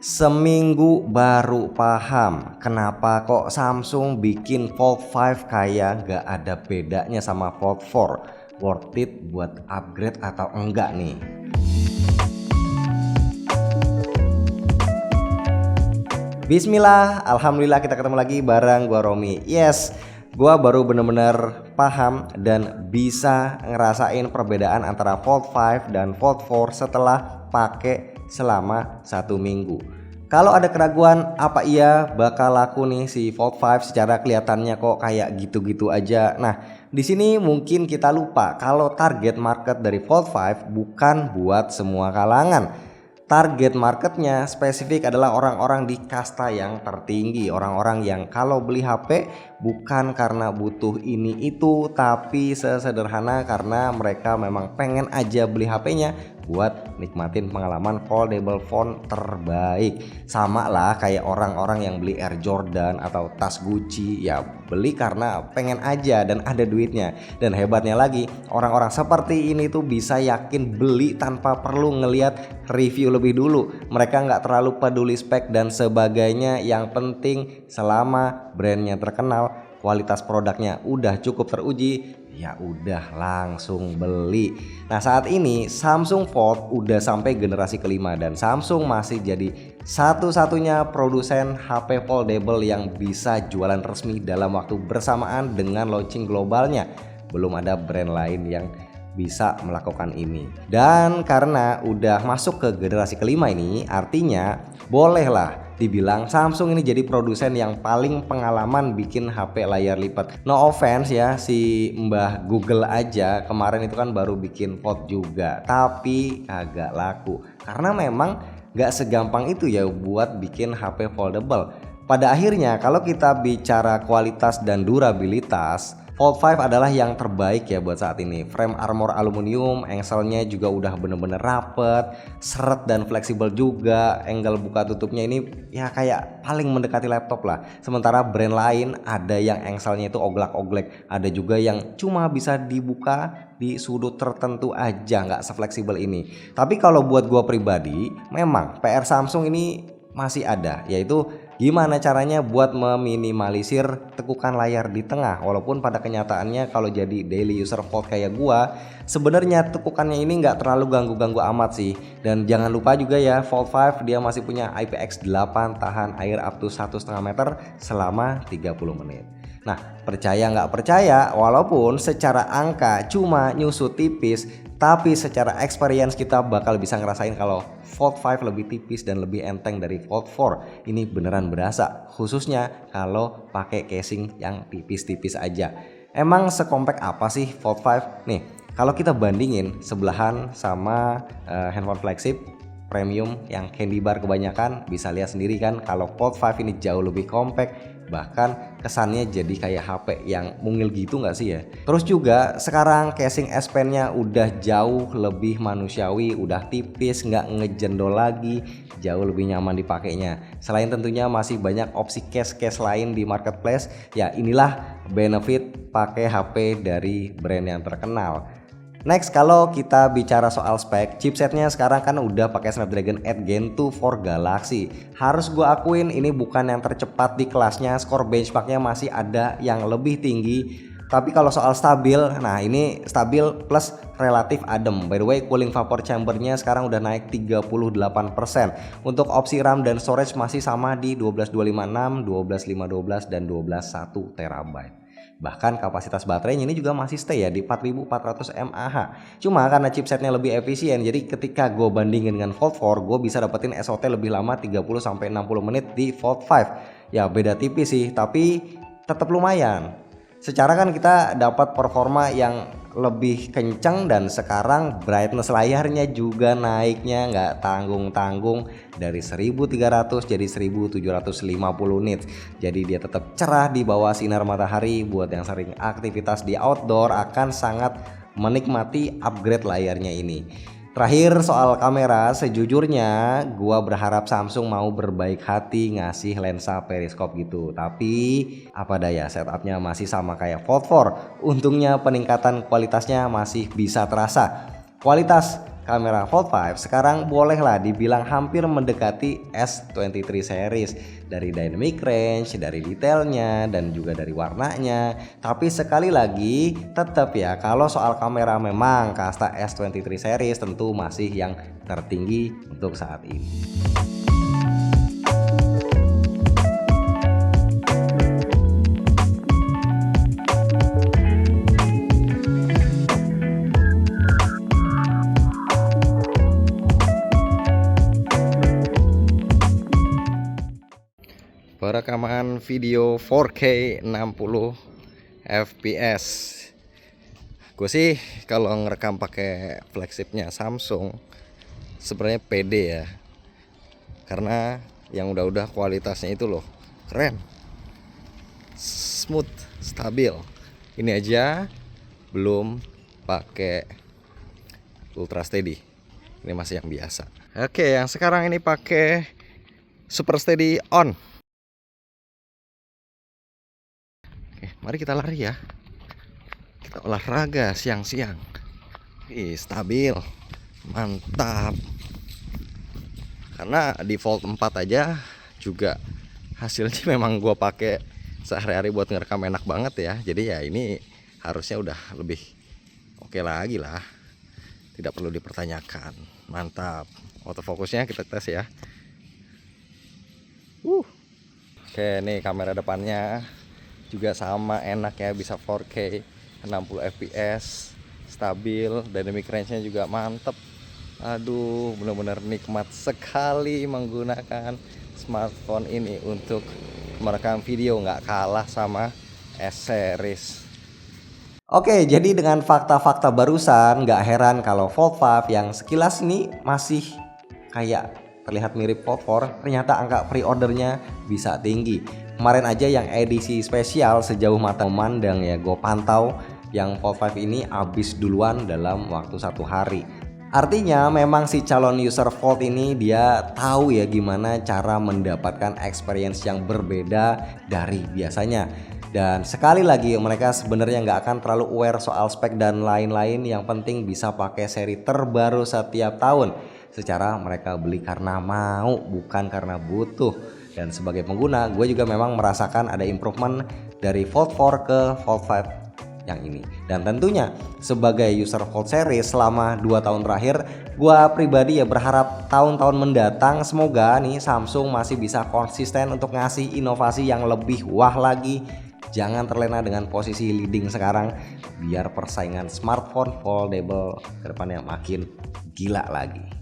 Seminggu baru paham kenapa kok Samsung bikin Fold 5 kayak gak ada bedanya sama Fold 4. Worth it buat upgrade atau enggak nih? Bismillah, alhamdulillah kita ketemu lagi bareng gua Romi. Yes, gua baru bener-bener paham dan bisa ngerasain perbedaan antara Fold 5 dan Fold 4 setelah pakai selama 1 minggu. Kalau ada keraguan apa iya bakal laku nih si Fold 5 secara kelihatannya kok kayak gitu-gitu aja. Nah, di sini mungkin kita lupa kalau target market dari Fold 5 bukan buat semua kalangan. Target marketnya spesifik adalah orang-orang di kasta yang tertinggi, orang-orang yang kalau beli HP bukan karena butuh ini itu, tapi sesederhana karena mereka memang pengen aja beli HP-nya buat nikmatin pengalaman foldable phone terbaik. Sama lah kayak orang-orang yang beli Air Jordan atau tas Gucci, ya beli karena pengen aja dan ada duitnya. Dan hebatnya lagi, orang-orang seperti ini tuh bisa yakin beli tanpa perlu ngelihat review lebih dulu. Mereka nggak terlalu peduli spek dan sebagainya. Yang penting selama brandnya terkenal, kualitas produknya udah cukup teruji, ya udah langsung beli. Nah, saat ini Samsung Fold udah sampai generasi kelima dan Samsung masih jadi satu-satunya produsen HP foldable yang bisa jualan resmi dalam waktu bersamaan dengan launching globalnya. Belum ada brand lain yang bisa melakukan ini. Dan karena udah masuk ke generasi kelima ini, artinya bolehlah dibilang Samsung ini jadi produsen yang paling pengalaman bikin HP layar lipat. No offense ya, si Mbah Google aja kemarin itu kan baru bikin Fold juga, tapi agak laku karena memang gak segampang itu ya buat bikin HP foldable. Pada akhirnya kalau kita bicara kualitas dan durabilitas, Fold 5 adalah yang terbaik ya buat saat ini. Frame armor aluminium, engselnya juga udah bener-bener rapet, seret dan fleksibel juga. Angle buka tutupnya ini ya kayak paling mendekati laptop lah. Sementara brand lain ada yang engselnya itu oglak-oglek, ada juga yang cuma bisa dibuka di sudut tertentu aja, nggak sefleksibel ini. Tapi kalau buat gua pribadi, memang PR Samsung ini masih ada, yaitu gimana caranya buat meminimalisir tekukan layar di tengah. Walaupun pada kenyataannya kalau jadi daily user Fold kayak gua, sebenarnya tekukannya ini nggak terlalu ganggu-ganggu amat sih. Dan jangan lupa juga ya, Fold 5 dia masih punya IPX8 tahan air up to 1,5 meter selama 30 menit. Nah, percaya nggak percaya, walaupun secara angka cuma nyusut tipis, tapi secara experience kita bakal bisa ngerasain kalau Fold 5 lebih tipis dan lebih enteng dari Fold 4. Ini beneran berasa, khususnya kalau pakai casing yang tipis-tipis aja. Emang sekompak apa sih Fold 5? Nih, kalau kita bandingin sebelahan sama handphone flagship premium yang candy bar kebanyakan, bisa lihat sendiri kan kalau Fold 5 ini jauh lebih compact. Bahkan kesannya jadi kayak HP yang mungil gitu nggak sih ya. Terus juga sekarang casing S Pen-nya udah jauh lebih manusiawi, udah tipis, nggak ngejendol lagi, jauh lebih nyaman dipakainya. Selain tentunya masih banyak opsi case lain di marketplace, ya inilah benefit pakai HP dari brand yang terkenal. Next, kalau kita bicara soal spek, chipsetnya sekarang kan udah pakai Snapdragon 8 Gen 2 for Galaxy. Harus gue akuin ini bukan yang tercepat di kelasnya, skor benchmarknya masih ada yang lebih tinggi. Tapi kalau soal stabil, nah ini stabil plus relatif adem. By the way, cooling vapor chambernya sekarang udah naik 38%. Untuk opsi RAM dan storage masih sama di 12256, 12512 dan 121 TB. Bahkan kapasitas baterainya ini juga masih stay ya di 4400 mAh. Cuma karena chipsetnya lebih efisien, jadi ketika gue bandingin dengan Fold 4, gue bisa dapetin SOT lebih lama 30-60 menit di Fold 5. Ya beda tipis sih, tapi tetap lumayan. Secara kan kita dapat performa yang lebih kencang dan sekarang brightness layarnya juga naiknya nggak tanggung-tanggung dari 1300 jadi 1750 nits. Jadi dia tetap cerah di bawah sinar matahari. Buat yang sering aktivitas di outdoor akan sangat menikmati upgrade layarnya ini. Terakhir soal kamera, sejujurnya gua berharap Samsung mau berbaik hati ngasih lensa periskop gitu. Tapi apa daya, setupnya masih sama kayak Fold 4. Untungnya peningkatan kualitasnya masih bisa terasa. Kualitas kamera Fold 5 sekarang bolehlah dibilang hampir mendekati S23 series dari dynamic range, dari detailnya, dan juga dari warnanya. Tapi sekali lagi tetap ya, kalau soal kamera memang kasta S23 series tentu masih yang tertinggi untuk saat ini. Perekaman video 4K 60 fps. Gue sih kalau ngerekam pakai flagshipnya Samsung sebenarnya pede ya, karena yang udah kualitasnya itu loh keren, smooth, stabil. Ini aja belum pakai ultra steady, ini masih yang biasa. Oke, yang sekarang ini pakai super steady on. Mari kita lari ya, kita olahraga siang-siang. Stabil, mantap. Karena di Fold 4 aja juga hasilnya memang gua pakai sehari-hari buat ngerekam enak banget ya. Jadi ya ini harusnya udah lebih oke lagi lah, tidak perlu dipertanyakan. Mantap. Autofokusnya kita tes ya. Oke, nih kamera depannya juga sama enak ya, bisa 4K 60 fps, stabil, dynamic range-nya juga mantep. Aduh, benar-benar nikmat sekali menggunakan smartphone ini untuk merekam video, nggak kalah sama S series. Oke, jadi dengan fakta-fakta barusan nggak heran kalau Fold 5 yang sekilas ini masih kayak terlihat mirip Fold 4, ternyata angka pre-ordernya bisa tinggi. Kemarin aja yang edisi spesial sejauh mata memandang ya, gue pantau yang Fold 5 ini habis duluan dalam waktu 1 hari. Artinya memang si calon user Fold ini dia tahu ya gimana cara mendapatkan experience yang berbeda dari biasanya. Dan sekali lagi mereka sebenarnya nggak akan terlalu aware soal spek dan lain-lain, yang penting bisa pakai seri terbaru setiap tahun. Secara mereka beli karena mau, bukan karena butuh. Dan sebagai pengguna gue juga memang merasakan ada improvement dari Fold 4 ke Fold 5 yang ini. Dan tentunya sebagai user Fold series selama 2 tahun terakhir, gue pribadi ya berharap tahun-tahun mendatang semoga nih Samsung masih bisa konsisten untuk ngasih inovasi yang lebih wah lagi. Jangan terlena dengan posisi leading sekarang, biar persaingan smartphone foldable ke depannya makin gila lagi.